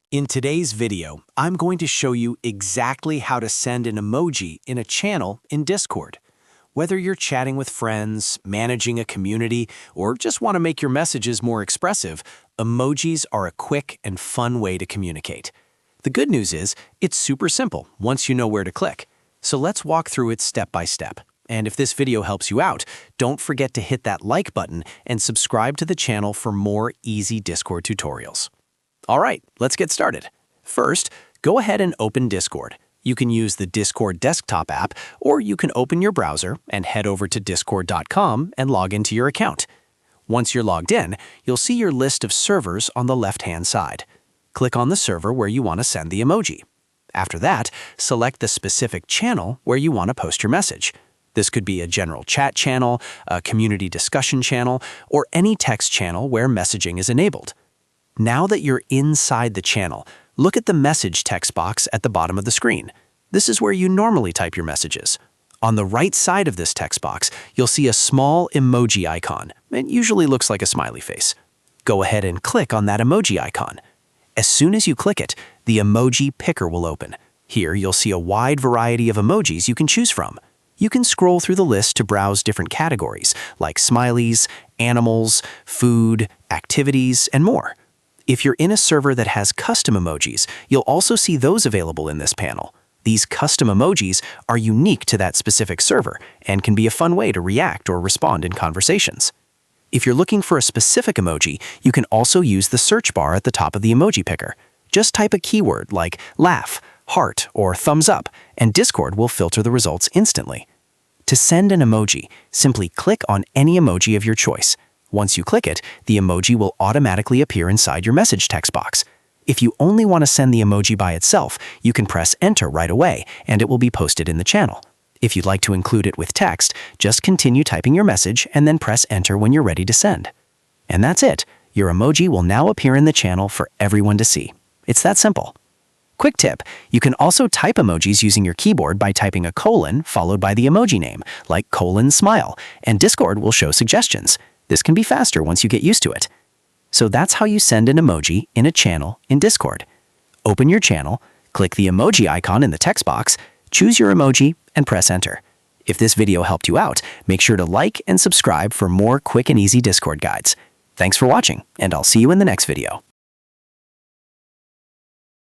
In today's video, I'm going to show you exactly how to send an emoji in a channel in Discord. Whether you're chatting with friends, managing a community, or just want to make your messages more expressive, emojis are a quick and fun way to communicate. The good news is, it's super simple once you know where to click. So let's walk through it step by step. And if this video helps you out, don't forget to hit that like button and subscribe to the channel for more easy Discord tutorials. All right, let's get started. First, go ahead and open Discord. You can use the Discord desktop app, or you can open your browser and head over to discord.com and log into your account. Once you're logged in, you'll see your list of servers on the left-hand side. Click on the server where you want to send the emoji. After that, select the specific channel where you want to post your message. This could be a general chat channel, a community discussion channel, or any text channel where messaging is enabled. Now that you're inside the channel, look at the message text box at the bottom of the screen. This is where you normally type your messages. On the right side of this text box, you'll see a small emoji icon. It usually looks like a smiley face. Go ahead and click on that emoji icon. As soon as you click it, the emoji picker will open. Here, you'll see a wide variety of emojis you can choose from. You can scroll through the list to browse different categories, like smileys, animals, food, activities, and more. If you're in a server that has custom emojis, you'll also see those available in this panel. These custom emojis are unique to that specific server and can be a fun way to react or respond in conversations. If you're looking for a specific emoji, you can also use the search bar at the top of the emoji picker. Just type a keyword like laugh, heart, or thumbs up, and Discord will filter the results instantly. To send an emoji, simply click on any emoji of your choice. Once you click it, the emoji will automatically appear inside your message text box. If you only want to send the emoji by itself, you can press enter right away, and it will be posted in the channel. If you'd like to include it with text, just continue typing your message and then press enter when you're ready to send. And that's it. Your emoji will now appear in the channel for everyone to see. It's that simple. Quick tip, you can also type emojis using your keyboard by typing a colon followed by the emoji name, like :smile, and Discord will show suggestions. This can be faster once you get used to it. So that's how you send an emoji in a channel in Discord. Open your channel, click the emoji icon in the text box, choose your emoji, and press enter. If this video helped you out, make sure to like and subscribe for more quick and easy Discord guides. Thanks for watching, and I'll see you in the next video.